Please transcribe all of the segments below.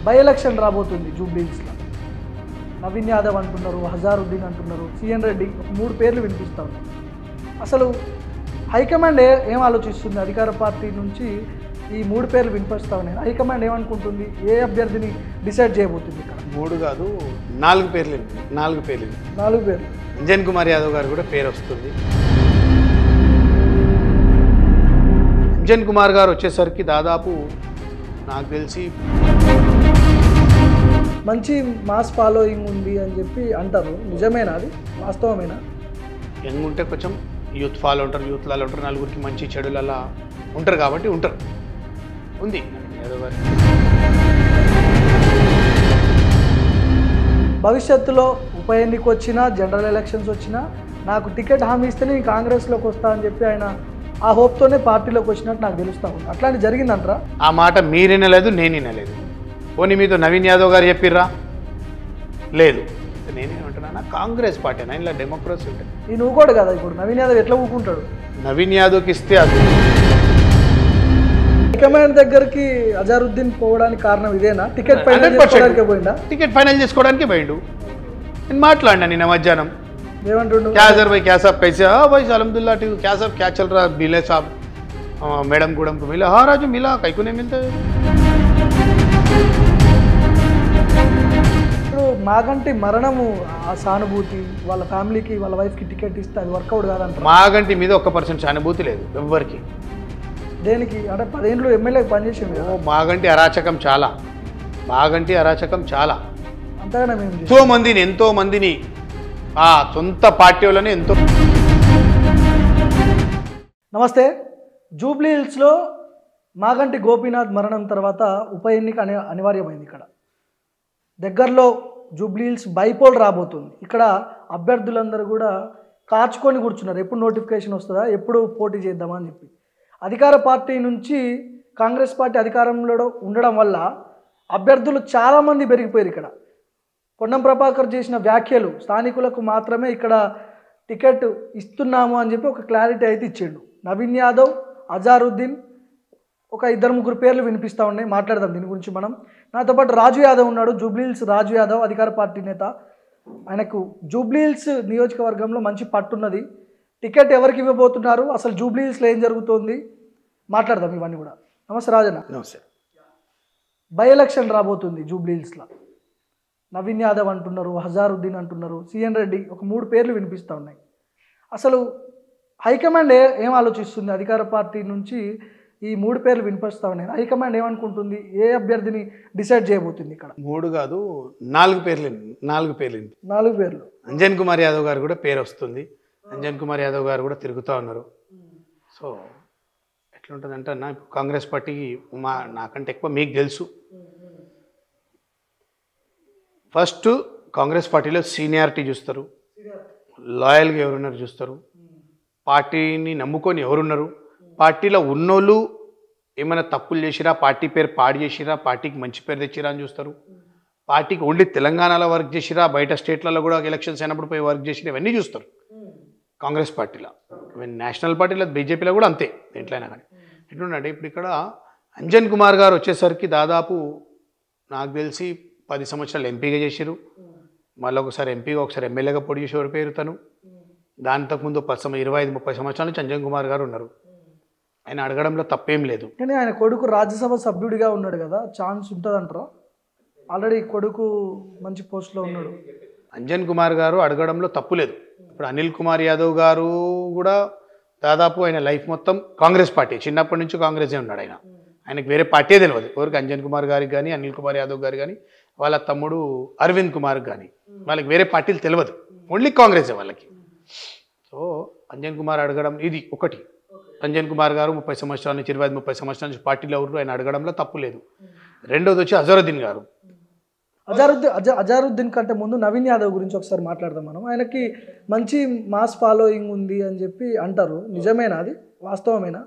By election రాబోతుంది జూబ్లీహిల్స్లో. నవీన్ యాదవ్ అంటున్నారు, హజారుద్దీన్ అంటున్నారు, సిఎన్ రెడ్డి, ఒక 3 పేర్లు వినిపిస్తూ ఉన్నాయి. అసలు హైకమాండ్ ఏం ఆలోచిస్తుంది? అధికార పార్టీ నుంచి ఈ 3 పేర్లు వినిపిస్తూ ఉన్నాయి. హైకమాండ్ ఏమనుకుంటుంది? ఏ అభ్యర్థిని డిసైడ్ చేయబోతుంది? ఇక్కడ 3 కాదు 4 పేర్లు. 4 పేర్లు. అంజన్ కుమార్ యాదవ్ గారు కూడా పేరు వస్తుంది. అంజన్ కుమార్ గారు వచ్చేసరికి దాదాపు నాకు తెలిసి మంచి మాస్ ఫాలోయింగ్ ఉంది అని చెప్పి అంటారు. నిజమేనా? అది వాస్తవమేనా? యంగ్ ఉంటే కొంచెం యూత్ ఫాలో ఉంటారు, యూత్లలో ఉంటారు, నలుగురికి మంచి చెడులలో ఉంటారు కాబట్టి ఉంటారు. ఉంది యాదవ్ గారు. భవిష్యత్తులో ఉప ఎన్నిక వచ్చినా, జనరల్ ఎలక్షన్స్ వచ్చినా నాకు టికెట్ హామీ ఇస్తేనే నేను కాంగ్రెస్లోకి వస్తా అని చెప్పి ఆయన ఆ హోప్తోనే పార్టీలోకి వచ్చినట్టు నాకు తెలుస్తూ ఉంది. అట్లాంటి జరిగిందంటారా? ఆ మాట మీరు వినలేదు, నేను వినలేదు. పోనీ మీతో నవీన్ యాదవ్ గారు చెప్పిర్రా? లేదు. నేనేమంటున్నా, కాంగ్రెస్ పార్టీ అయినా ఇలా డెమోక్రసీ ఉంటుంది. ఈ నువ్వు కూడా కదా, ఇప్పుడు నవీన్ యాదవ్ ఎట్లా ఊకుంటాడు? నవీన్ యాదవ్కి ఇస్తే అది హైకమాండ్ దగ్గరికి అజారుద్దీన్ పోవడానికి కారణం ఇదేనా? టికెట్ ఫైనల్ చేసుకోవడానికి పోయిందా? టికెట్ ఫైనల్ చేసుకోవడానికి పోయిండు. నేను మాట్లాడినా నిన్న మధ్యాహ్నం. ఏమంటుండు? क्या सर भाई क्या साहब कैसे? हाँ भाई अलहमदुल्ला ठीक. क्या साहब क्या चल रहा? मिले साहब मैडम गुड़म को मिला? हाँ राजू मिला, कहीं को नहीं मिलता. ఇప్పుడు మాగంటి మరణము ఆ సానుభూతి, వాళ్ళ ఫ్యామిలీకి వాళ్ళ వైఫ్కి టికెట్ ఇస్తే అది వర్కౌట్ కాదంటారు. మాగంటి మీద 1% సానుభూతి లేదు ఎవ్వరికి. దేనికి? అంటే 10 ఏళ్ళు ఎమ్మెల్యేకి పనిచేసింది కదా. మాగంటి అరాచకం చాలా. మాగంటి అరాచకం చాలా. అంతగానే మేము ఎంతో మందిని సొంత పార్టీ వాళ్ళని ఎంతో. నమస్తే. జూబ్లీహిల్స్లో మాగంటి గోపీనాథ్ మరణం తర్వాత ఉప ఎన్నిక అనివార్యమైంది. ఇక్కడ దగ్గరలో జూబ్లీహిల్స్ బైపోల్ రాబోతుంది. ఇక్కడ అభ్యర్థులందరూ కూడా కార్చుకొని కూర్చున్నారు. ఎప్పుడు నోటిఫికేషన్ వస్తుందా, ఎప్పుడు పోటీ చేద్దామా అని చెప్పి. అధికార పార్టీ నుంచి కాంగ్రెస్ పార్టీ అధికారంలో ఉండడం వల్ల అభ్యర్థులు చాలామంది పెరిగిపోయారు. ఇక్కడ పొన్నం ప్రభాకర్ చేసిన వ్యాఖ్యలు స్థానికులకు మాత్రమే ఇక్కడ టికెట్ ఇస్తున్నాము అని చెప్పి ఒక క్లారిటీ అయితే ఇచ్చిండు. నవీన్ యాదవ్, అజారుద్దీన్, ఒక 2-3 పేర్లు వినిపిస్తూ ఉన్నాయి. మాట్లాడదాం దీని గురించి మనం. నాతో పాటు రాజు యాదవ్ ఉన్నాడు. జూబ్లీహిల్స్ రాజు యాదవ్ అధికార పార్టీ నేత. ఆయనకు జూబ్లీహిల్స్ నియోజకవర్గంలో మంచి పట్టున్నది. టికెట్ ఎవరికి ఇవ్వబోతున్నారు, అసలు జూబ్లీహిల్స్లో ఏం జరుగుతోంది, మాట్లాడదాం ఇవన్నీ కూడా. నమస్తే రాజన్న. నమస్తే. బై ఎలక్షన్ రాబోతుంది జూబ్లీహిల్స్లో. నవీన్ యాదవ్ అంటున్నారు, హజారుద్దీన్ అంటున్నారు, సిఎన్ రెడ్డి, ఒక 3 పేర్లు వినిపిస్తూ ఉన్నాయి. అసలు హైకమాండ్ ఏం ఆలోచిస్తుంది? అధికార పార్టీ నుంచి ఈ 3 పేర్లు వినిపిస్తూ ఉన్నాయి. హైకమాండ్ ఏమనుకుంటుంది? ఏ అభ్యర్థిని డిసైడ్ చేయబోతుంది? ఇక్కడ 3 కాదు 4 పేర్లు. 4 పేర్లు. అంజన్ కుమార్ యాదవ్ గారు కూడా పేరు వస్తుంది. అంజన్ కుమార్ యాదవ్ గారు కూడా తిరుగుతూ ఉన్నారు. సో ఎట్లుంటుందంటే అన్న, ఇప్పుడు కాంగ్రెస్ పార్టీకి నాకంటే ఎక్కువ మీకు తెలుసు. ఫస్ట్ కాంగ్రెస్ పార్టీలో సీనియారిటీ చూస్తారు, లాయల్గా ఎవరున్నారు చూస్తారు, పార్టీని నమ్ముకొని ఎవరున్నారు, పార్టీలో ఉన్నోళ్ళు ఏమైనా తప్పులు చేసిరా, పార్టీ పేరు పాడు చేసిరా, పార్టీకి మంచి పేరు తెచ్చిరా అని చూస్తారు. పార్టీకి ఓన్లీ తెలంగాణలో వర్క్ చేసిరా, బయట స్టేట్లలో కూడా ఎలక్షన్స్ అయినప్పుడు పోయి వర్క్ చేసిరా, ఇవన్నీ చూస్తారు కాంగ్రెస్ పార్టీలో. నేషనల్ పార్టీలో బీజేపీలో కూడా అంతే. దేంట్లైనా కానీ ఎట్లుందంటే, ఇప్పుడు ఇక్కడ అంజన్ కుమార్ గారు వచ్చేసరికి దాదాపు నాకు తెలిసి 10 సంవత్సరాలు ఎంపీగా చేశారు. మళ్ళీ ఒకసారి ఎంపీగా, ఒకసారి ఎమ్మెల్యేగా పోటీ చేసేవారు పేరు తను. దాంతకుముందు 25-30 సంవత్సరాల నుంచి అంజన్ కుమార్ గారు ఉన్నారు. ఆయన అడగడంలో తప్పేం లేదు. కానీ ఆయన కొడుకు రాజ్యసభ సభ్యుడిగా ఉన్నాడు కదా, ఛాన్స్ ఉంటుందంటారా? ఆల్రెడీ కొడుకు మంచి పోస్ట్లో ఉన్నాడు. అంజన్ కుమార్ గారు అడగడంలో తప్పు లేదు. ఇప్పుడు అనిల్ కుమార్ యాదవ్ గారు కూడా దాదాపు ఆయన లైఫ్ మొత్తం కాంగ్రెస్ పార్టీ, చిన్నప్పటి నుంచి కాంగ్రెసే ఉన్నాడు. ఆయనకు వేరే పార్టీ తెలియదు. ఎవరికి అంజన్ కుమార్ గారికి కానీ, అనిల్ కుమార్ యాదవ్ గారు కానీ, వాళ్ళ తమ్ముడు అరవింద్ కుమార్ కానీ, వాళ్ళకి వేరే పార్టీలు తెలియదు, ఓన్లీ కాంగ్రెసే వాళ్ళకి. సో అంజన్ కుమార్ అడగడం ఇది ఒకటి. అంజన్ కుమార్ గారు 30 సంవత్సరాల నుంచి 25-30 సంవత్సరాల నుంచి పార్టీలో ఎవరు, ఆయన అడగడంలో తప్పు లేదు. రెండోది వచ్చి అజరుద్దీన్ గారు. అజారుద్దీన్ కంటే ముందు నవీన్ యాదవ్ గురించి ఒకసారి మాట్లాడదాం మనం. ఆయనకి మంచి మాస్ ఫాలోయింగ్ ఉంది అని చెప్పి అంటారు. నిజమేనా? అది వాస్తవమేనా?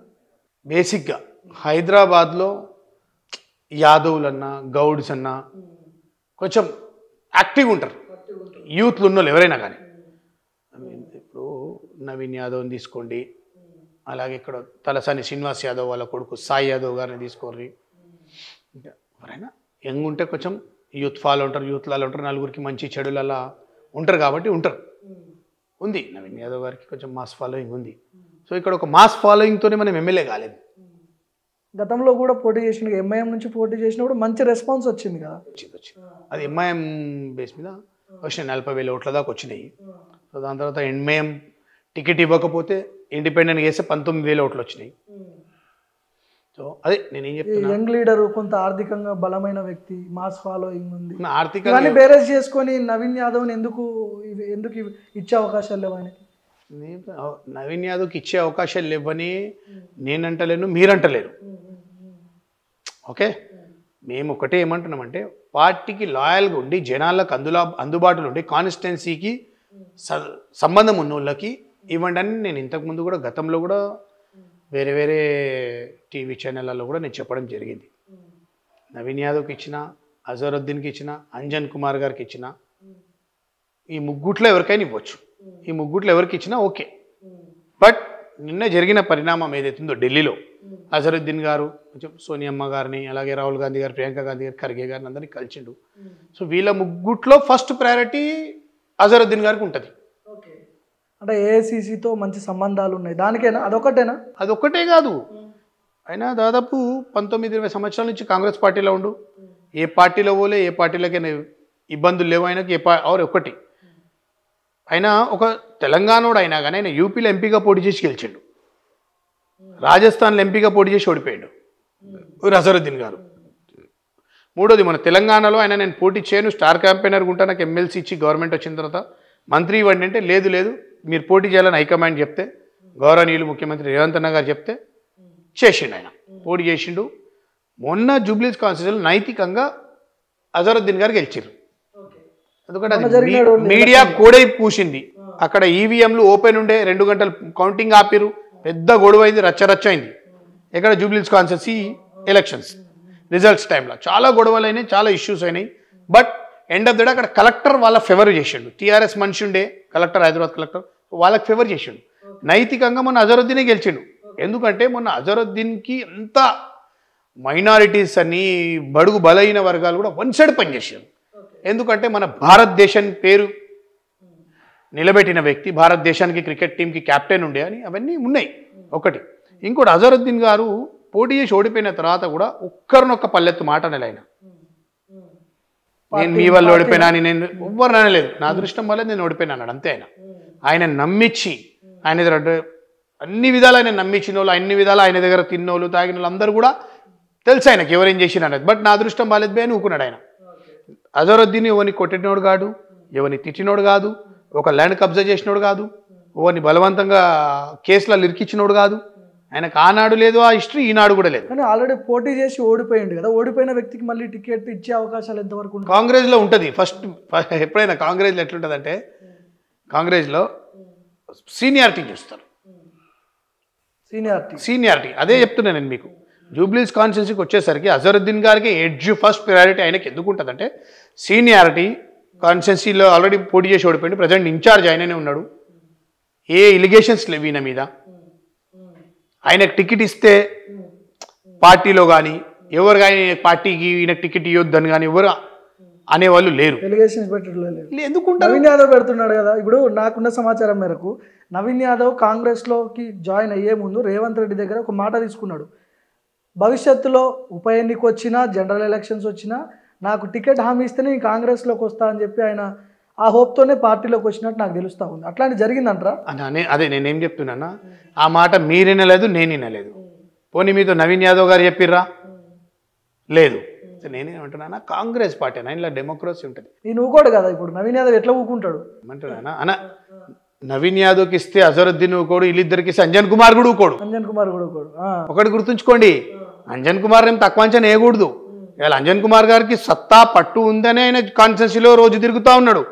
బేసిక్గా హైదరాబాద్లో యాదవ్లన్నా గౌడ్స్ అన్నా కొంచెం యాక్టివ్గా ఉంటారు, యూత్లు ఉన్నోళ్ళు ఎవరైనా కానీ. ఇప్పుడు నవీన్ యాదవ్ని తీసుకోండి, అలాగే ఇక్కడ తలసాని శ్రీనివాస్ యాదవ్ వాళ్ళ కొడుకు సాయి యాదవ్ గారిని తీసుకోండి, ఎవరైనా యంగ్ ఉంటే కొంచెం యూత్ ఫాలో ఉంటారు, యూత్లలో ఉంటారు, నలుగురికి మంచి చెడులలో ఉంటారు కాబట్టి ఉంటారు. ఉంది నవీన్ యాదవ్ గారికి కొంచెం మాస్ ఫాలోయింగ్ ఉంది. సో ఇక్కడ ఒక మాస్ ఫాలోయింగ్తోనే మనం ఎమ్మెల్యే కాలేదు. గతంలో కూడా పోటీ చేసిన ఎంఐఎం నుంచి పోటీ చేసినప్పుడు మంచి రెస్పాన్స్ వచ్చింది కదా. వచ్చింది. అది ఎంఐఎం బేస్ మీద వచ్చినాయి, 40,000 ఓట్ల దాకా వచ్చినాయి. సో దాని తర్వాత ఎంఐఎం టికెట్ ఇవ్వకపోతే ఇండిపెండెంట్ చేస్తే 19,000 ఓట్లు వచ్చినాయి. సో అదే నేనేం చెప్తున్నా, యంగ్ లీడర్, కొంత ఆర్థికంగా బలమైన వ్యక్తి, మాస్ ఫాలోయింగ్ ఉంది, ఆర్థికంగా ఇవన్నీ బేరేజ్ చేసుకొని నవీన్ యాదవ్ని ఎందుకు ఇచ్చే అవకాశాలు లేవు ఆయనకి? నవీన్ యాదవ్కి ఇచ్చే అవకాశాలు లేవని నేనంటలేను, మీరంటలేరు. ఓకే, మేము ఒకటే ఏమంటున్నామంటే పార్టీకి లాయల్గా ఉండి జనాలకు అందుబాటులో ఉండి కాన్స్టిట్యున్సీకి సంబంధం ఉన్న వాళ్ళకి ఇవ్వండి అని నేను ఇంతకుముందు కూడా గతంలో కూడా వేరే వేరే టీవీ ఛానళ్ళలో కూడా నేను చెప్పడం జరిగింది. నవీన్ యాదవ్కి ఇచ్చిన, అజరుద్దీన్కి ఇచ్చిన, అంజన్ కుమార్ గారికి ఇచ్చిన, ఈ ముగ్గుట్లో ఎవరికైనా ఇవ్వచ్చు. ఈ ముగ్గుట్లో ఎవరికి ఇచ్చినా ఓకే. బట్ నిన్న జరిగిన పరిణామం ఏదైతుందో ఢిల్లీలో అజరుద్దీన్ గారు కొంచెం సోనియమ్మ గారిని, అలాగే రాహుల్ గాంధీ గారు, ప్రియాంక గాంధీ గారు, ఖర్గే గారిని అందరినీ కలిసిండు. సో వీళ్ళ ముగ్గుట్లో ఫస్ట్ ప్రయారిటీ అజరుద్దీన్ గారికి ఉంటుంది. అంటే ఏఐసిసితో మంచి సంబంధాలు ఉన్నాయి, దానికేనా? అదొకటేనా? అదొక్కటే కాదు, ఆయన దాదాపు 19-20 సంవత్సరాల నుంచి కాంగ్రెస్ పార్టీలో ఉండు, ఏ పార్టీలో పోలే, ఏ పార్టీలకైనా ఇబ్బందులు లేవు ఆయనకి. ఒకటి ఆయన ఒక తెలంగాణోడు అయినా కానీ ఆయన యూపీలో ఎంపీగా పోటీ చేసి గెలిచిండు, రాజస్థాన్లో ఎంపీగా పోటీ చేసి ఓడిపోయాడు అజరుద్దీన్ గారు. మూడోది మన తెలంగాణలో ఆయన నేను పోటీ చేయను, స్టార్ క్యాంపెయినర్గా ఉంటా, నాకు ఎమ్మెల్సీ ఇచ్చి గవర్నమెంట్ వచ్చిన తర్వాత మంత్రి ఇవ్వండి అంటే లేదు లేదు మీరు పోటీ చేయాలని హైకమాండ్ చెప్తే, గౌరవనీయులు ముఖ్యమంత్రి రేవంత్ అన్న గారు చెప్తే చేసిండు. ఆయన పోటీ చేసిండు. మొన్న జూబ్లీస్ కాన్స్టిట్యూన్సీలో నైతికంగా అజరుద్దీన్ గారు గెలిచారు. ఎందుకంటే అది మీడియా కోడై పూసింది. అక్కడ ఈవీఎంలు ఓపెన్ ఉండే, 2 గంటలు కౌంటింగ్ ఆపిరు, పెద్ద గొడవ అయింది, రచ్చ అయింది. ఎక్కడ జూబ్లీస్ కాన్స్టిట్యూన్సీ ఎలక్షన్స్ రిజల్ట్స్ టైంలో చాలా గొడవలు అయినాయి, చాలా ఇష్యూస్ అయినాయి. But end of the day అక్కడ కలెక్టర్ వాళ్ళ ఫేవర్ చేసిండు. టీఆర్ఎస్ మనిషి ఉండే కలెక్టర్, హైదరాబాద్ కలెక్టర్, వాళ్ళకి ఫేవర్ చేసిండు. నైతికంగా మొన్న అజరుద్దీనే గెలిచిండు. ఎందుకంటే మొన్న అజరుద్దీన్కి అంత మైనారిటీస్ అని, బడుగు బలైన వర్గాలు కూడా వన్ సైడ్ పనిచేసారు. ఎందుకంటే మన భారతదేశం పేరు నిలబెట్టిన వ్యక్తి, భారతదేశానికి క్రికెట్ టీంకి కెప్టెన్ ఉండే అని అవన్నీ ఉన్నాయి. ఒకటి. ఇంకోటి, అజరుద్దీన్ గారు పోటీ చేసి ఓడిపోయిన తర్వాత కూడా ఒక్కరినొక్క పల్లెత్తు మాట అనలే ఆయన. నేను మీ వల్ల ఓడిపోయినా అని నేను ఎవ్వరు అనలేదు, నా అదృష్టం వల్ల నేను ఓడిపోయినా అన్నాడు అంతే. ఆయన నమ్మించి, ఆయన దగ్గర అన్ని విధాలు ఆయన నమ్మించిన వాళ్ళు, అన్ని విధాలు ఆయన దగ్గర తిన్నోళ్ళు, తాగిన వాళ్ళు అందరూ కూడా తెలుసు ఆయనకి ఎవరేం చేసిన అనేది. బట్ నా అదృష్టం బాలేదు బే అని ఊకున్నాడు ఆయన. అజరుద్దీన్ ఎవరిని కొట్టినోడు కాదు, ఎవరిని తిట్టినోడు కాదు, ఒక ల్యాండ్ కబ్జా చేసినోడు కాదు, ఎవరిని బలవంతంగా కేసులలో ఇరికిచ్చినోడు కాదు. ఆయనకు ఆనాడు లేదు ఆ హిస్టరీ, ఈనాడు కూడా లేదు. కానీ ఆల్రెడీ పోటీ చేసి ఓడిపోయింది కదా, ఓడిపోయిన వ్యక్తికి మళ్ళీ టికెట్ ఇచ్చే అవకాశాలు ఎంతవరకు ఉంటాయి? కాంగ్రెస్లో ఉంటుంది. ఫస్ట్ ఎప్పుడైనా కాంగ్రెస్లో ఎట్లుంటుంది అంటే, కాంగ్రెస్లో సీనియారిటీ చూస్తారు. సీనియారిటీ అదే చెప్తున్నాను నేను మీకు. జూబ్లీస్ కాన్స్టిట్యున్సీకి వచ్చేసరికి అజరుద్దీన్ గారికి ఎడ్జ్ ఫస్ట్ ప్రయారిటీ ఆయనకి ఎందుకు ఉంటుందంటే, సీనియారిటీ. కాన్స్టిట్యున్సీలో ఆల్రెడీ పోటీ చేసి ఓడిపోయింది, ప్రజెంట్ ఇన్ఛార్జ్ ఆయననే ఉన్నాడు, ఏ ఎలిగేషన్స్ లేవు ఈయన మీద. ఆయనకు టికెట్ ఇస్తే పార్టీలో కానీ ఎవరు కానీ పార్టీకి ఈయనకు టికెట్ ఇవ్వద్దని కానీ ఎవరు అనేవాళ్ళు లేరు. ఎలిగేషన్స్ పెట్టలేదు. ఎందుకుంటారు? నవీన్ యాదవ్ పెడుతున్నాడు కదా. ఇప్పుడు నాకున్న సమాచారం మేరకు నవీన్ యాదవ్ కాంగ్రెస్లోకి జాయిన్ అయ్యే ముందు రేవంత్ రెడ్డి దగ్గర ఒక మాట తీసుకున్నాడు, భవిష్యత్తులో ఉప ఎన్నిక వచ్చినా, జనరల్ ఎలక్షన్స్ వచ్చినా నాకు టికెట్ హామీ ఇస్తేనే నేను కాంగ్రెస్లోకి వస్తా అని చెప్పి ఆయన ఆ హోప్తోనే పార్టీలోకి వచ్చినట్టు నాకు తెలుస్తూ ఉంది. అట్లాంటి జరిగిందంటారా? అదే నేనేం చెప్తున్నానా, ఆ మాట మీరు వినలేదు, నేను వినలేదు. పోనీ మీతో నవీన్ యాదవ్ గారు చెప్పిర్రా? లేదు. నేనేమంటున్నా, కాంగ్రెస్ పార్టీ అయినా ఇలా డెమోక్రసీ ఉంటుంది. నేను ఊకోడు కదా. ఇప్పుడు నవీన్ యాదవ్ ఎట్లా ఊకుంటాడు ఏమంటున్నా అన్న, నవీన్ యాదవ్కి ఇస్తే అజరుద్దీన్ ఊకోడు, వీళ్ళిద్దరికి ఇస్తే అంజన్ కుమార్ కూడా ఊకోడు. ఒకటి గుర్తుంచుకోండి, అంజన్ కుమార్ ఏం తక్కువ అంచనా వేయకూడదు. ఇవాళ అంజన్ కుమార్ గారికి సత్తా పట్టు ఉందని ఆయన కాన్స్టిట్యున్సీలో రోజు తిరుగుతూ ఉన్నాడు.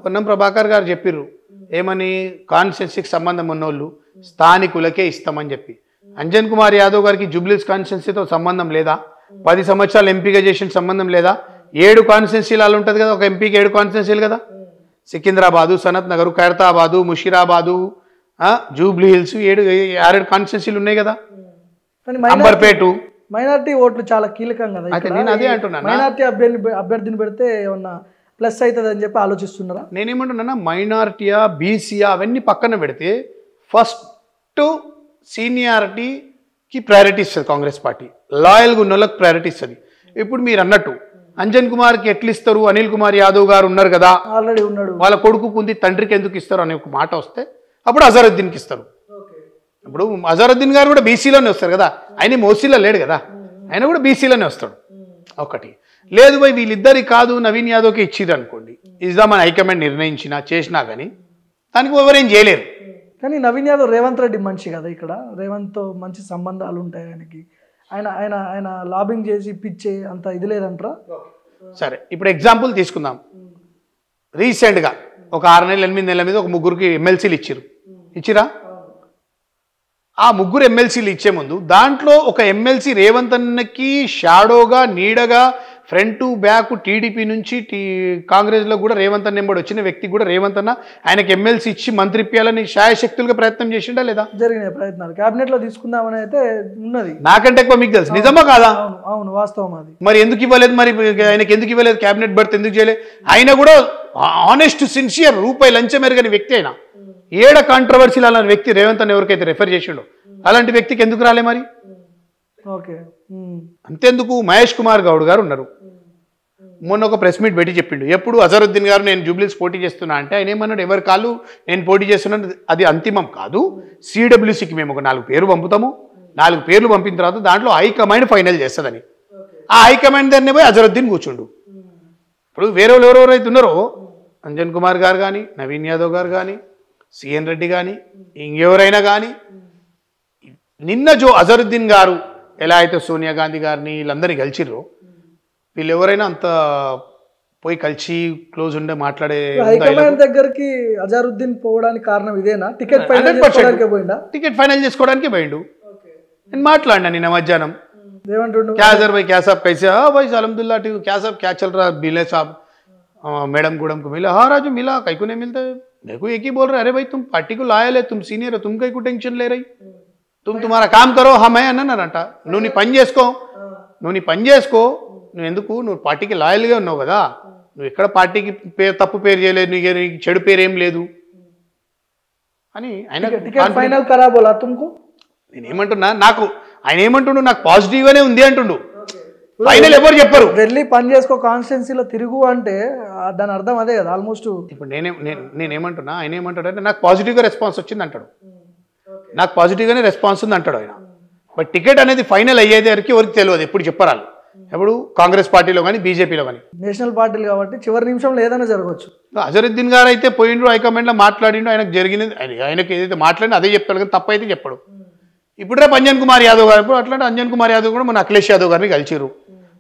పొన్నం ప్రభాకర్ గారు చెప్పిర్రు ఏమని, కాన్స్టిట్యున్సీకి సంబంధం ఉన్నోళ్ళు స్థానికులకే ఇస్తామని చెప్పి. అంజన్ కుమార్ యాదవ్ గారికి జూబ్లీస్ కాన్స్టిట్యున్సీతో సంబంధం లేదా? 10 సంవత్సరాలు ఎంపీగా చేసిన సంబంధం లేదా? 7 కాన్స్టిట్యున్సీలు అలా ఉంటుంది కదా, ఒక ఎంపీకి 7 కాన్స్టిట్యున్సీలు కదా. సికింద్రాబాదు, సనత్ నగర్, ఖైరతాబాదు, ముషీరాబాదు, జూబ్లీ హిల్స్, 6 కాన్స్టిట్యున్సీలు ఉన్నాయి కదా. అంబర్పేట, మైనారిటీ ఓట్లు చాలా కీలకం కదా అయితే నేను అదే అంటున్నాను. మైనారిటీ అభ్యర్థిని పెడితే ఏమన్నా ప్లస్ అవుతుంది అని చెప్పి ఆలోచిస్తున్నారా? నేనేమంటున్నా, మైనారిటీయా బీసీయా అవన్నీ పక్కన పెడితే ఫస్ట్ సీనియారిటీకి ప్రయారిటీ ఇస్తుంది కాంగ్రెస్ పార్టీ. లాయల్గా ఉన్న వాళ్ళకి ప్రయారిటీ ఇస్తుంది. ఇప్పుడు మీరు అన్నట్టు అంజన్ కుమార్కి ఎట్లు ఇస్తారు, అనిల్ కుమార్ యాదవ్ గారు ఉన్నారు కదా, ఆల్రెడీ ఉన్నాడు, వాళ్ళ కొడుకు ఉంది, తండ్రికి ఎందుకు ఇస్తారు అనే ఒక మాట వస్తే అప్పుడు అజరుద్దీన్కి ఇస్తారు. ఇప్పుడు అజరుద్దీన్ గారు కూడా బీసీలోనే వస్తారు కదా, ఆయన ఓసీలో లేడు కదా, ఆయన కూడా బీసీలోనే వస్తాడు. ఒకటి లేదు పోయి వీళ్ళిద్దరికి కాదు నవీన్ యాదవ్కి ఇచ్చిర్రు అనుకోండి, ఇద్దామని హైకమాండ్ నిర్ణయించినా చేసినా కానీ దానికి ఎవరేం చేయలేరు. కానీ నవీన్ యాదవ్ రేవంత్ రెడ్డి మనిషి కదా, ఇక్కడ రేవంత్తో మంచి సంబంధాలు ఉంటాయి ఆయనకి. ఆయన ఆయన ఆయన లాబింగ్ చేసి పిచ్చే అంత ఇది లేదంటారా? సరే, ఇప్పుడు ఎగ్జాంపుల్ తీసుకుందాం. రీసెంట్గా ఒక 6 నెలలు 8 నెలల మీద ఒక ముగ్గురికి ఎమ్మెల్సీలు ఇచ్చిరా. ఆ ముగ్గురు ఎమ్మెల్సీలు ఇచ్చే ముందు దాంట్లో ఒక ఎమ్మెల్సీ రేవంత్ అన్నకి షాడోగా నీడగా ఫ్రంట్ టు బ్యాక్ టీడీపీ నుంచి కాంగ్రెస్లో కూడా రేవంత్ అన్న ఎంబడి వచ్చిన వ్యక్తి కూడా రేవంత్ అన్న ఆయనకి ఎమ్మెల్సీ ఇచ్చి మంత్రి ఇప్పించాలని శాయశక్తులుగా ప్రయత్నం చేసిండా లేదా? జరిగిన ప్రయత్నాలు క్యాబినెట్లో తీసుకుందామని అయితే ఉన్నది. నాకంటే ఎక్కువ మీకు తెలుసు, నిజమా కాదా? అవును, వాస్తవం అది. మరి ఎందుకు ఇవ్వలేదు? మరి ఆయనకి ఎందుకు ఇవ్వలేదు? క్యాబినెట్ బర్త్ ఎందుకు చేయలేదు? ఆయన కూడా ఆనెస్ట్ సిన్సియర్ రూపాయి లంచం ఎరగని వ్యక్తి. అయినా ఏడ కాంట్రవర్సీలు అలాంటి వ్యక్తి రేవంత్ అన్న ఎవరికైతే రెఫర్ చేసిండో అలాంటి వ్యక్తికి ఎందుకు రాలే మరి? ఓకే, అంతేందుకు మహేష్ కుమార్ గౌడ్ గారు ఉన్నారు, మొన్న ఒక ప్రెస్ మీట్ పెట్టి చెప్పిండు. ఎప్పుడు అజరుద్దీన్ గారు నేను జూబ్లీస్ పోటీ చేస్తున్నా అంటే ఆయన ఏమన్నాడు, ఎవరి కాళ్ళు నేను పోటీ చేస్తున్నాను, అది అంతిమం కాదు, సిడబ్ల్యూసీకి మేము ఒక 4 పేర్లు పంపుతాము, 4 పేర్లు పంపిన తర్వాత దాంట్లో హైకమాండ్ ఫైనల్ చేస్తుందని. ఆ హైకమాండ్ దాన్ని పోయి అజరుద్దీన్ కూర్చుండు. ఇప్పుడు వేరే వాళ్ళు ఎవరెవరైతే ఉన్నారో అంజన్ కుమార్ గారు కానీ, నవీన్ యాదవ్ గారు కానీ, సిఎన్ రెడ్డి కానీ, ఇంకెవరైనా కానీ, నిన్న అజరుద్దీన్ గారు ఎలా అయితే సోనియా గాంధీ గారిని వీళ్ళందరినీ కలిసిర్రో వీళ్ళు ఎవరైనా అంత పోయి కలిసి క్లోజ్ ఉండే మాట్లాడే హైకమాండ్ దగ్గరికి అజరుద్దీన్ పోవడానికి కారణం ఇదేనా? టికెట్ ఫైనల్ చేసుకోవడానికి పోయిండు. నేను మాట్లాడినా నిన్న మధ్యాహ్నం, ఏమంటుండు, क्या सर भाई क्या साहब कैसे? हाँ भाई अलहमदुल्ला ठीक, क्या साहब क्या चल रहा? बिले साहब मैडम गुडम को मिला? हाँ राजू मिला, कई को नहीं मिलता है? देखो एक ही बोल रहे, अरे भाई तुम पार्टी को लायल है, तुम सीनियर हो, तुम कई को टेंशन ले रही, तुम तुम्हारा काम करो. हाँ मैं అన్నానంట, నువ్వు నీ పని చేసుకో, నువ్వు ఎందుకు, నువ్వు పార్టీకి లాయల్గా ఉన్నావు కదా, నువ్వు ఎక్కడ పార్టీకి తప్పు పేరు చేయలేదు, నీకు చెడు పేరు ఏం లేదు అని ఆయన. నేనేమంటున్నా, నాకు ఆయన ఏమంటుండు, నాకు పాజిటివ్ గానే ఉంది అంటుండు. ఫైనల్ ఎవరు చెప్పరు, వెళ్ళి పని చేసుకో కాన్స్టిట్యున్సీలో తిరుగు అంటే దాని అర్థం అదే కదా ఆల్మోస్ట్. ఇప్పుడు నేనేమంటున్నా, ఆయన ఏమంటాడు అంటే నాకు పాజిటివ్గా రెస్పాన్స్ వచ్చింది అంటాడు, నాకు పాజిటివ్గానే రెస్పాన్స్ ఉంది అంటాడు ఆయన. బట్ టికెట్ అనేది ఫైనల్ అయ్యేది ఎవరికి తెలియదు, ఎప్పుడు చెప్పరాలు, ఎప్పుడు కాంగ్రెస్ పార్టీలో కానీ బీజేపీలో కానీ. నేషనల్ పార్టీలు కాబట్టి చివరి నిమిషంలో ఏదైనా జరగవచ్చు. అజరుద్దీన్ గారు అయితే పోయిండు, హైకమాండ్లో మాట్లాడిండు, ఆయనకు జరిగినది ఆయనకు ఏదైతే మాట్లాడినా అదే చెప్తాడు కానీ తప్పు అయితే చెప్పడు. ఇప్పుడు రేపు అంజన్ కుమార్ యాదవ్ గారు, ఇప్పుడు అట్లాంటి అంజన్ కుమార్ యాదవ్ కూడా మన అఖిలేష్ యాదవ్ గారిని కలిసిరు.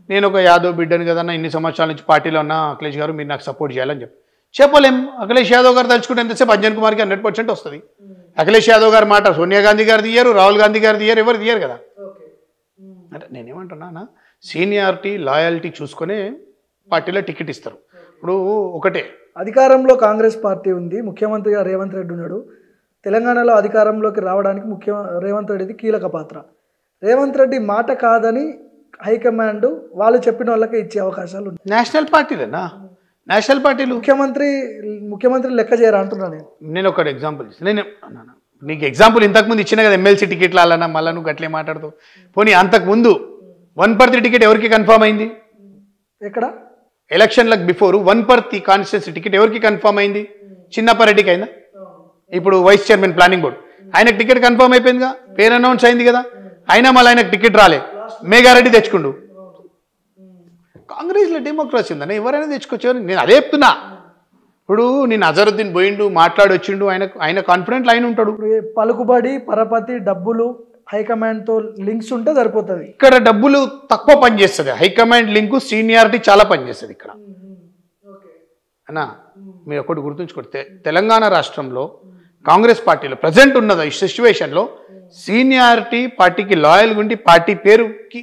నేను ఒక యాదవ్ బిడ్డని కదన్నా, ఇన్ని సంవత్సరాల నుంచి పార్టీలో ఉన్న అఖిలేష్ గారు మీరు నాకు సపోర్ట్ చేయాలని చెప్పలేం. అఖిలేష్ యాదవ్ గారు తలుచుకుంటే ఎంతసేపు అంజన్ కుమార్కి 100% వస్తుంది. అఖిలేష్ యాదవ్ గారి మాట సోనియా గాంధీ గారు తీయరు, రాహుల్ గాంధీ గారు తీయరు, ఎవరు తీయరు కదా. అంటే నేనేమంటున్నా, సీనియారిటీ లాయాలిటీ చూసుకునే పార్టీలో టికెట్ ఇస్తారు. ఇప్పుడు ఒకటే, అధికారంలో కాంగ్రెస్ పార్టీ ఉంది, ముఖ్యమంత్రిగా రేవంత్ రెడ్డి ఉన్నాడు, తెలంగాణలో అధికారంలోకి రావడానికి రేవంత్ రెడ్డిది కీలక పాత్ర. రేవంత్ రెడ్డి మాట కాదని హైకమాండ్ వాళ్ళు చెప్పిన వాళ్ళకే ఇచ్చే అవకాశాలు ఉన్నాయి. నేషనల్ పార్టీలేనా? నేషనల్ పార్టీలు ముఖ్యమంత్రి లెక్క చేయరా అంటున్నాను నేను. ఒకటి ఎగ్జాంపుల్ నేను నీకు ఎగ్జాంపుల్ ఇంతకుముందు ఇచ్చిన కదా, ఎమ్మెల్సీ టికెట్లు అలానా, మళ్ళీ నువ్వు గట్లే మాట్లాడుతావు. పోనీ అంతకుముందు 1/3 టికెట్ ఎవరికి కన్ఫర్మ్ అయింది? ఎక్కడ ఎలక్షన్లకు బిఫోర్ 1/3 కాన్స్టిట్యూన్సీ టికెట్ ఎవరికి కన్ఫర్మ్ అయింది? చిన్నప్పారెడ్డికి అయిందా? ఇప్పుడు వైస్ చైర్మన్ ప్లానింగ్ బోర్డు ఆయనకు టికెట్ కన్ఫర్మ్ అయిపోయిందిగా, పేరు అనౌన్స్ అయింది కదా, అయినా మళ్ళీ ఆయనకు టికెట్ రాలే, మేఘారెడ్డి తెచ్చుకుండు. కాంగ్రెస్లో డెమోక్రసీ ఉందని ఎవరైనా తెచ్చుకొచ్చారు, నేను అదే చెప్తున్నా. ఇప్పుడు నేను అజరుద్దీన్ పోయిండు, మాట్లాడి వచ్చిండు, ఆయన కాన్ఫిడెంట్ లైన్ ఉంటాడు. పలుకుబడి, పరపతి, డబ్బులు హైకమాండ్తో లింక్స్ ఉంటే సరిపోతుంది. ఇక్కడ డబ్బులు తక్కువ పనిచేస్తుంది, హైకమాండ్ లింకు సీనియారిటీ చాలా పనిచేస్తుంది ఇక్కడ అన్నా. మీరు ఒకటి గుర్తుంచుకుంటే తెలంగాణ రాష్ట్రంలో కాంగ్రెస్ పార్టీలో ప్రజెంట్ ఉన్నది ఈ సిచ్యువేషన్లో సీనియారిటీ, పార్టీకి లాయల్గా ఉండి పార్టీ పేరుకి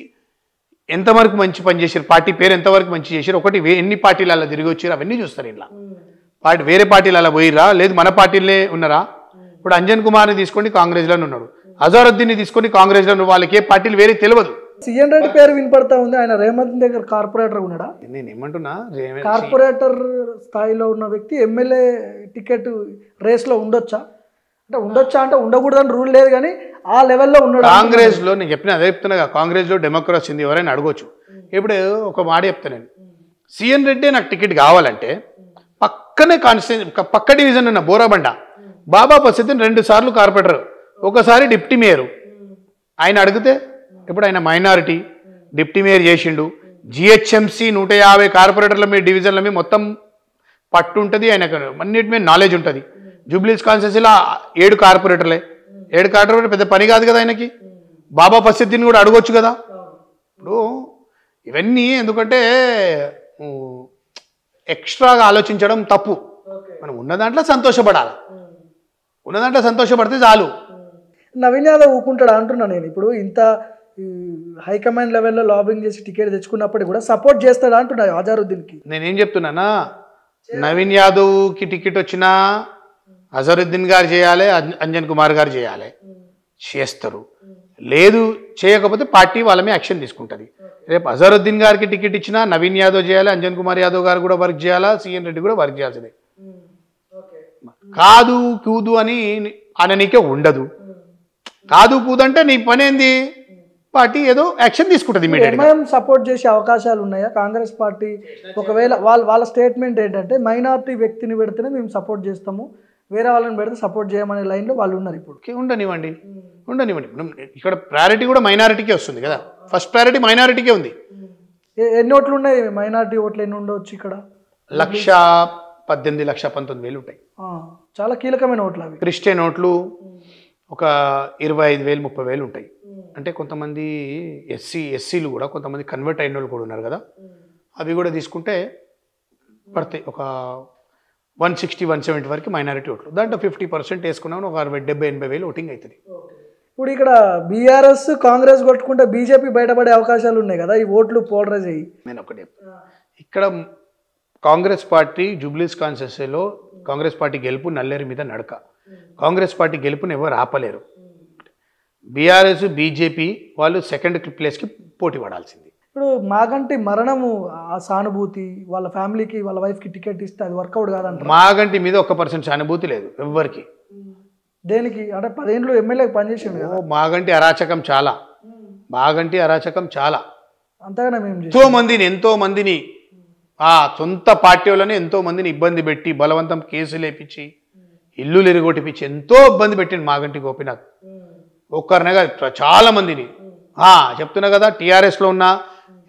ఎంతవరకు మంచి పని చేశారు, పార్టీ పేరు ఎంతవరకు మంచి చేశారు, ఒకటి ఎన్ని పార్టీలు అలా తిరిగి వచ్చారు అవన్నీ చూస్తారు. ఇలా వేరే పార్టీలు అలా పోయిరా, లేదు మన పార్టీలే ఉన్నారా. ఇప్పుడు అంజన్ కుమార్ని తీసుకోండి, కాంగ్రెస్లోనే ఉన్నాడు. అజరుద్దీన్ని తీసుకొని కాంగ్రెస్లో ఉన్న వాళ్ళకి ఏ పార్టీలు వేరే తెలియదు, సీఎన్ రెడ్డి పేరు వినపడతా ఉంది. ఆయన రేవంత్ దగ్గర కార్పొరేటర్ ఉన్నాడా? నేను ఏమంటున్నా, కార్పొరేటర్ స్థాయిలో ఉన్న వ్యక్తి ఎమ్మెల్యే టికెట్ రేస్లో ఉండొచ్చా? అంటే ఉండొచ్చా అంటే ఉండకూడదని రూల్ లేదు, కానీ ఆ లెవెల్లో ఉన్నాడు. కాంగ్రెస్లో నేను చెప్పిన అదే చెప్తున్నా, కాంగ్రెస్లో డెమోక్రసీ ఉంది, ఎవరైనా అడగొచ్చు. ఇప్పుడు ఒక మాట చెప్తాను నేను, సీఎన్ రెడ్డి నాకు టికెట్ కావాలంటే పక్కనే పక్క డివిజన్ ఉన్న బోరాబండ బాబా పసిద్దిని 2 సార్లు కార్పొరేటర్, ఒకసారి డిప్టీ మేయరు. ఆయన అడిగితే ఇప్పుడు ఆయన మైనారిటీ డిప్టీ మేయర్ చేసిండు. జిహెచ్ఎంసీ 150 కార్పొరేటర్ల మీద డివిజన్ల మీద మొత్తం పట్టు ఉంటుంది, ఆయనకు అన్నిటి మీద నాలెడ్జ్ ఉంటుంది. జూబ్లీస్ కాన్స్టిట్యూన్సీలో 7 కార్పొరేటర్లే, 7 కార్పొరేటర్ పెద్ద పని కాదు కదా ఆయనకి. బాబా పసిద్దిని కూడా అడగొచ్చు కదా. ఇప్పుడు ఇవన్నీ ఎందుకంటే ఎక్స్ట్రాగా ఆలోచించడం తప్పు. మనం ఉన్న దాంట్లో సంతోషపడాలి, ఉన్న దాంట్లో సంతోషపడితే చాలు. నవీన్ యాదవ్ ఊకుంటాడు అంటున్నా నేను. ఇప్పుడు ఇంత హైకమాండ్ లెవెల్లో లాబింగ్ చేసి టికెట్ తెచ్చుకున్నప్పటికీ కూడా సపోర్ట్ చేస్తాడా అంటున్నా అజారుద్దీన్కి. నేనేం చెప్తున్నానా, నవీన్ యాదవ్కి టికెట్ వచ్చినా అజరుద్దీన్ గారు చేయాలి, అంజన్ కుమార్ గారు చేయాలి, చేస్తారు. లేదు చేయకపోతే పార్టీ వాళ్ళ మీద యాక్షన్ తీసుకుంటుంది. రేపు అజరుద్దీన్ గారికి టికెట్ ఇచ్చినా నవీన్ యాదవ్ చేయాలి, అంజన్ కుమార్ యాదవ్ గారు కూడా వర్క్ చేయాలా, సీఎన్ రెడ్డి కూడా వర్క్ చేయాల్సిందే. కాదు కూదు అని అననీకే ఉండదు. కాదు కూదు అంటే నీ పని ఏంది, పార్టీ ఏదో యాక్షన్ తీసుకుంటుంది ఇమీడియట్గా. సపోర్ట్ చేసే అవకాశాలు ఉన్నాయా కాంగ్రెస్ పార్టీ? ఒకవేళ వాళ్ళ స్టేట్మెంట్ ఏంటంటే మైనారిటీ వ్యక్తిని పెడితేనే మేము సపోర్ట్ చేస్తాము, వేరే వాళ్ళని పెడితే సపోర్ట్ చేయమనే లైన్లో వాళ్ళు ఉన్నారు. ఇప్పుడు ఉండనివ్వండి. ఇక్కడ ప్రయారిటీ కూడా మైనారిటీకే వస్తుంది కదా, ఫస్ట్ ప్రయారిటీ మైనారిటీకే ఉంది. ఎన్ని ఓట్లు ఉన్నాయి మైనారిటీ ఓట్లు? ఎన్ని ఉండవచ్చు ఇక్కడ? 1,18,000 1,19,000 ఉంటాయి. చాలా కీలకమైన ఓట్లు అవి. క్రిస్టియన్ ఓట్లు ఒక 25,000 30,000 ఉంటాయి. అంటే కొంతమంది ఎస్సీలు కూడా, కొంతమంది కన్వర్ట్ అయిన వాళ్ళు కూడా ఉన్నారు కదా, అవి కూడా తీసుకుంటే పడతాయి. ఒక 160-170 వరకు మైనారిటీ ఓట్లు. దాంట్లో 50% వేసుకున్నాను, ఒక 70,000-80,000 ఓటింగ్ అవుతుంది. ఇప్పుడు ఇక్కడ బీఆర్ఎస్ కాంగ్రెస్ కొట్టుకుంటే బీజేపీ బయటపడే అవకాశాలు ఉన్నాయి కదా, ఈ ఓట్లు పోలరైజ్ అయ్యి. నేను ఒకటే, ఇక్కడ కాంగ్రెస్ పార్టీ జూబ్లీస్ కాన్స్టిట్యూన్సీలో కాంగ్రెస్ పార్టీ గెలుపు నల్లేరు మీద నడక. కాంగ్రెస్ పార్టీ గెలుపుని ఎవరు ఆపలేరు. బీఆర్ఎస్ బీజేపీ వాళ్ళు సెకండ్ ప్లేస్కి పోటీ పడాల్సింది. ఇప్పుడు మాగంటి మరణము ఆ సానుభూతి, వాళ్ళ ఫ్యామిలీకి వాళ్ళ వైఫ్కి టికెట్ ఇస్తే అది వర్కౌట్ కాదంట. మాగంటి మీద 1% సానుభూతి లేదు ఎవ్వరికి. దేనికి అంటే 10 ఏళ్ళు ఎమ్మెల్యేకి పనిచేసిండు కదా. మాగంటి అరాచకం చాలా, మాగంటి అరాచకం చాలా. అంతగానే మేము ఎంతో మందిని సొంత పార్టీ వాళ్ళని ఎంతో మందిని ఇబ్బంది పెట్టి బలవంతం కేసులు వేపించి ఇల్లు ఎరుగొట్టిపించి ఎంతో ఇబ్బంది పెట్టింది మాగంటి గోపీనాథ్. ఒక్కరినగా చాలా మందిని చెప్తున్నా కదా. టీఆర్ఎస్లో ఉన్న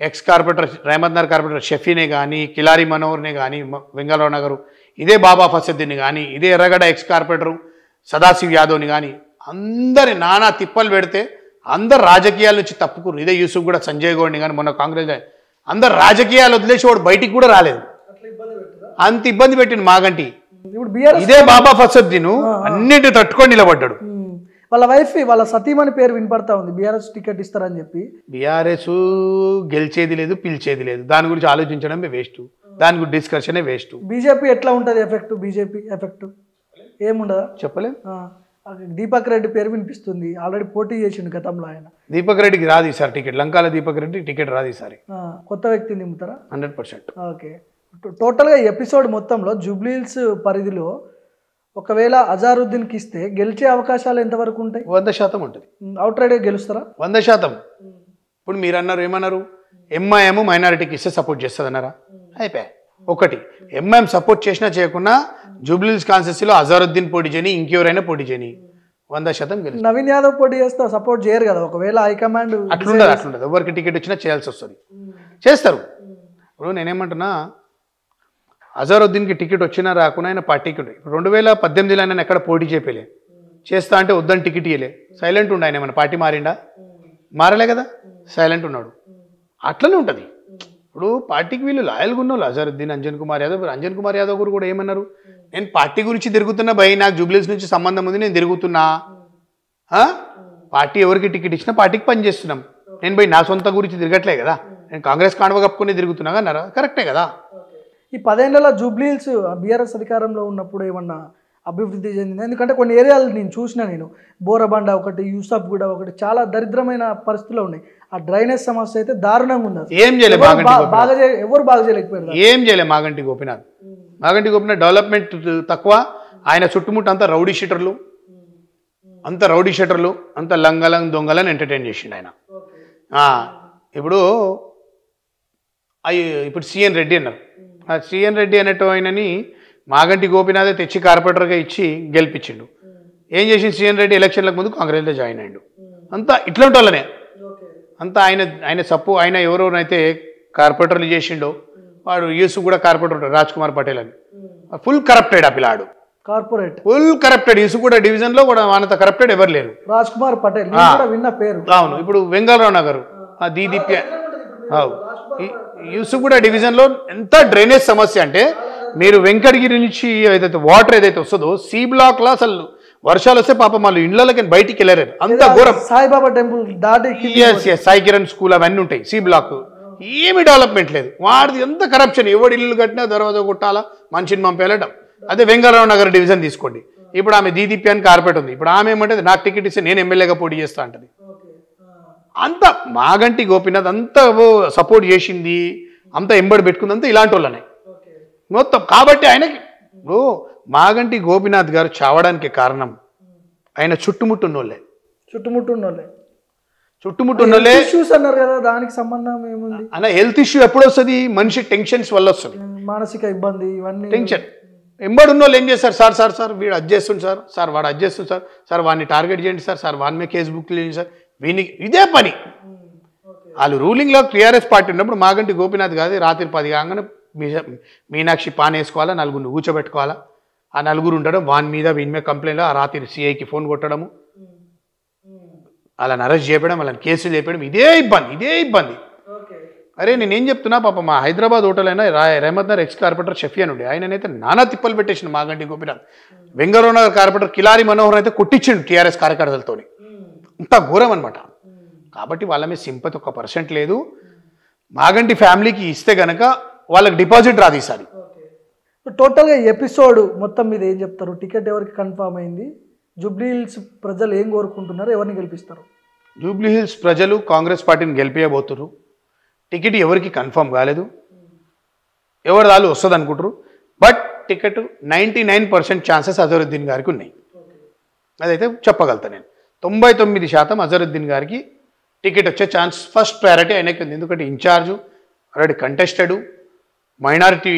ex corporator Revanth Nagar corporator షఫీనే కానీ, కిలారి మనోహర్నే కానీ, వెంగళరావు నగరు ఇదే బాబా ఫసద్దిని కానీ, ఇదే ఎర్రగడ్డ ఎక్స్ కార్పొరేటరు సదాశివ్ యాదవ్ని కానీ అందరి నానా తిప్పలు పెడితే అందరు రాజకీయాల నుంచి తప్పుకురు. ఇదే యూసుఫ్ కూడా సంజయ్ గౌడ్ని కానీ మొన్న కాంగ్రెస్ అందరు రాజకీయాలు వదిలేసి వాడు బయటికి కూడా రాలేదు. అంత ఇబ్బంది పెట్టింది మాగంటి. ఇదే బాబా ఫసద్దిను అన్నిటి తట్టుకొని నిలబడ్డాడు. వాళ్ళ వైఫ్ వాళ్ళ సతీమణి పేరు వినపడతా ఉంది, బీఆర్ఎస్ టికెట్ ఇస్తారని చెప్పి. బీఆర్ఎస్ గెలిచేది లేదు, పిలిచేది లేదు. దాని గురించి ఆలోచించడమే వేస్ట్, దాని గురించి డిస్కషనే వేస్ట్. బీజేపీ ఎట్లా ఉంటుంది ఎఫెక్ట్? బీజేపీ ఎఫెక్ట్ ఏముండదా చెప్పలేం. దీపక్ రెడ్డి పేరు వినిపిస్తుంది, ఆల్రెడీ పోటీ చేసిండు గతంలో ఆయన. దీపక్ రెడ్డికి రాదు ఈసారి టికెట్, లంకాల దీపక్ రెడ్డి టికెట్ రాదు ఈసారి. కొత్త వ్యక్తిని నింపుతారా? 100%. ఓకే. టోటల్గా ఎపిసోడ్ మొత్తంలో జూబ్లీహిల్స్ పరిధిలో ఒకవేళ అజారుద్దీన్కి ఇస్తే గెలిచే అవకాశాలు ఎంతవరకు ఉంటాయి? 100% ఉంటుంది. అవుట్ రైడ్గా గెలుస్తారా? 100%. ఇప్పుడు మీరు అన్నారు ఏమన్నారు, ఎంఐఎం మైనారిటీకి ఇస్తే సపోర్ట్ చేస్తుంది అన్నారా? అయిపోయా. ఒకటి ఎంఐఎం సపోర్ట్ చేసినా చేయకున్నా జూబ్లీహిల్స్ కాన్స్టిట్యూన్సీలో అజారుద్దీన్ పోటీ చేయని, ఇంకెవరైనా పోటీ చేయని 100% గెలుస్తారు. నవీన్ యాదవ్ పోటీ చేస్తే సపోర్ట్ చేయరు కదా, ఒకవేళ హైకమాండ్ అట్లుండదు. ఎవరికి టికెట్ వచ్చినా చేయాల్సి వస్తుంది, చేస్తారు. ఇప్పుడు నేనేమంటున్నా, అజారుద్దీన్కి టికెట్ వచ్చినా రాకున్నా ఆయన పార్టీకి ఉండే. ఇప్పుడు 2018లో ఆయన ఎక్కడ పోటీ చేయలే, చేస్తా అంటే వద్దని టికెట్ ఇవ్వలే, సైలెంట్ ఉండే. ఆయన మన పార్టీ మారిండా? మారలే కదా, సైలెంట్ ఉన్నాడు. అట్లనే ఉంటుంది. ఇప్పుడు పార్టీకి వీళ్ళు లాయల్గా ఉన్న వాళ్ళు అజారుద్దీన్, అంజన్ కుమార్ యాదవ్ గారు కూడా ఏమన్నారు, నేను పార్టీ గురించి తిరుగుతున్నా భయ్, నాకు జూబ్లీహిల్స్ నుంచి సంబంధం ఉంది, నేను తిరుగుతున్నా. పార్టీ ఎవరికి టికెట్ ఇచ్చినా పార్టీకి పని చేస్తున్నాం. నేను పోయి నా సొంత గురించి తిరగట్లే కదా, నేను కాంగ్రెస్ కాండవ కప్పుకుని తిరుగుతున్నా అన్నారా? కరెక్టే కదా. ఈ 10 ఏళ్లలో జూబ్లీహిల్స్ బీఆర్ఎస్ అధికారంలో ఉన్నప్పుడు ఏమన్నా అభివృద్ధి చెందింది. ఎందుకంటే కొన్ని ఏరియాలు నేను చూసిన, నేను బోరబండ ఒకటి, యూసఫ్ కూడా ఒకటి, చాలా దరిద్రమైన పరిస్థితుల్లో ఉన్నాయి. ఆ డ్రైనేజ్ సమస్య అయితే దారుణంగా ఉంది. ఏం చేయలేదు ఎవరు బాగా చేయలేకపోయారు. ఏం చేయలేదు మాగంటి గోపీనాథ్. మాగంటి గోపీనాథ్ డెవలప్మెంట్ తక్కువ. ఆయన చుట్టుముట్టు అంతా రౌడీ షీటర్లు, అంత లంగలం దొంగలను ఎంటర్టైన్ చేసిండు ఆయన. ఇప్పుడు సిఎన్ రెడ్డి అన్నారు. ఆ సిఎన్ రెడ్డి అనేటో ఆయనని మాగంటి గోపీనాథే తెచ్చి కార్పొరేటర్గా ఇచ్చి గెలిపించిండు. ఏం చేసిండు సిఎన్ రెడ్డి? ఎలక్షన్లకు ముందు కాంగ్రెస్లో జాయిన్ అయ్యిండు. అంతా ఇట్లాంటి వాళ్ళనే. అంతా ఆయన ఎవరెవరైతే కార్పొరేటర్లు చేసిండో వాడు యూసు కూడా కార్పొరేటర్ రాజ్ కుమార్ పటేల్ అని ఫుల్ కరప్టెడ్. ఆ పిల్లాడు ఫుల్ కరప్టెడ్. ఇసుగూడ డివిజన్ లో కూడా అంత కరప్టెడ్ ఎవరు లేరు. రాజ్ కుమార్ పటేల్ విన్న పేరు. అవును. ఇప్పుడు వెంగళరావు నగర్ దీదీప్య ఇసుగూడ డివిజన్ లో ఎంత డ్రైనేజ్ సమస్య అంటే, మీరు వెంకటగిరి నుంచి ఏదైతే వాటర్ ఏదైతే వస్తుందో సి బ్లాక్ లో అసలు వర్షాలు వస్తే పాపం వాళ్ళు ఇళ్లకి బయటికి వెళ్ళారు. అంత ఘోరం. సాయిబాబా టెంపుల్ దాటి సాయి కిరణ్ స్కూల్ అవన్నీ ఉంటాయి. సి బ్లాక్ ఏమి డెవలప్మెంట్ లేదు. వాడిది ఎంత కరప్షన్. ఎవడి ఇల్లు కట్టినా దర్వాజా కొట్టాలా, మనిషిని పంపేయడం. అదే వెంగళరావు నగర్ డివిజన్ తీసుకోండి. ఇప్పుడు ఆమె దీదీప్య అని కార్పొరేట్ ఉంది. ఇప్పుడు ఆమె ఏమంటే నాకు టికెట్ ఇస్తే నేను ఎమ్మెల్యేగా పోటీ చేస్తా అంటది. అంత మాగంటి గోపీనాథ్ అంత సపోర్ట్ చేసింది, అంత ఎంబడి పెట్టుకుంది, అంతా ఇలాంటి వాళ్ళనే మొత్తం. కాబట్టి ఆయనకి మాగంటి గోపీనాథ్ గారు చావడానికి కారణం ఆయన చుట్టుముట్టున్నోళ్ళే. ఇష్యూస్ అన్నారు కదా, దానికి సంబంధం ఏముంది అన్న? హెల్త్ ఇష్యూ ఎప్పుడు వస్తుంది? మనిషి టెన్షన్స్ వల్ల వస్తుంది. మానసిక ఇబ్బంది, ఇవన్నీ టెన్షన్. ఎంబడి ఉన్న వాళ్ళు ఏం చేస్తారు? సార్ వీడు అది చేస్తుంది సార్ వాడు అది చేస్తుంది సార్ వాడిని టార్గెట్ చేయండి సార్ వాడి మీద కేసు బుక్ చేయండి సార్. వీనికి ఇదే పని. వాళ్ళు రూలింగ్లో టీఆర్ఎస్ పార్టీ ఉన్నప్పుడు మాగంటి గోపీనాథ్ కాదు, రాత్రి 10 కాగానే మీనాక్షి పాన్ వేసుకోవాలా, నలుగురిని కూర్చోబెట్టుకోవాలా. ఆ నలుగురు ఉండడం, వీని మీద కంప్లైంట్, ఆ రాత్రి సిఐకి ఫోన్ కొట్టడము, వాళ్ళని అరెస్ట్ చేయడం, వాళ్ళని కేసులు చేయడం. ఇదే ఇబ్బంది. అరే నేనేం చెప్తున్నా, పాప మా హైదరాబాద్ హోటల్ అయినా రెహమత్ నగర్ ఎక్స్ కార్పొరేటర్ షఫీ అని ఉండే, ఆయననైతే నానా తిప్పలు పెట్టేసిండు మాగంటి గోపీనాథ్. వెంగళరావు నగర్ కార్పొరేటర్ కిలారి మనోహర్ అయితే కొట్టించిండు టీఆర్ఎస్ కార్యకర్తలతో. అంత ఘోరం అనమాట. కాబట్టి వాళ్ళ మీద సింపతి 1% లేదు. మాగంటి ఫ్యామిలీకి ఇస్తే గనక వాళ్ళకి డిపాజిట్ రాదు ఈసారి. టోటల్గా ఎపిసోడ్ మొత్తం మీద ఏం చెప్తారు? టికెట్ ఎవరికి కన్ఫర్మ్ అయింది? జూబ్లీ హిల్స్ ప్రజలు ఏం కోరుకుంటున్నారు? ఎవరిని గెలిపిస్తారు? జూబ్లీ హిల్స్ ప్రజలు కాంగ్రెస్ పార్టీని గెలిపించబోతున్నారు. టికెట్ ఎవరికి కన్ఫర్మ్ కాలేదు. ఎవరి దాళ్ళు వస్తుంది అనుకుంటారు. బట్ టికెట్ 99% ఛాన్సెస్ అజరుద్దీన్ గారికి ఉన్నాయి. అదైతే చెప్పగలుగుతాను నేను. 99% అజరుద్దీన్ గారికి టికెట్ వచ్చే ఛాన్స్ ఫస్ట్ ప్రయారిటీ ఆయనకి ఉంది. ఎందుకంటే in charge already contested, minority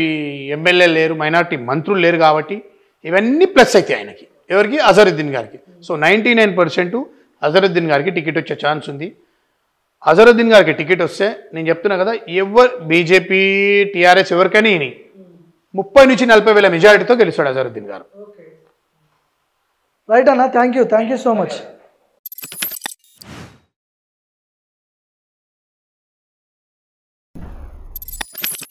MLA లేరు, మైనారిటీ మంత్రులు లేరు. కాబట్టి ఇవన్నీ ప్లస్ అయితే ఆయనకి, ఎవరికి? అజరుద్దీన్ గారికి. సో 99% అజరుద్దీన్ గారికి టికెట్ వచ్చే ఛాన్స్ ఉంది. అజరుద్దీన్ గారికి టికెట్ వస్తే నేను చెప్తున్నా కదా, బీజేపీ టీఆర్ఎస్ ఎవరికైనా 30 నుంచి 40 వేల మెజారిటీతో గెలుస్తాడు అజరుద్దీన్ గారు. రైట్ అన్న, థ్యాంక్ యూ సో మచ్.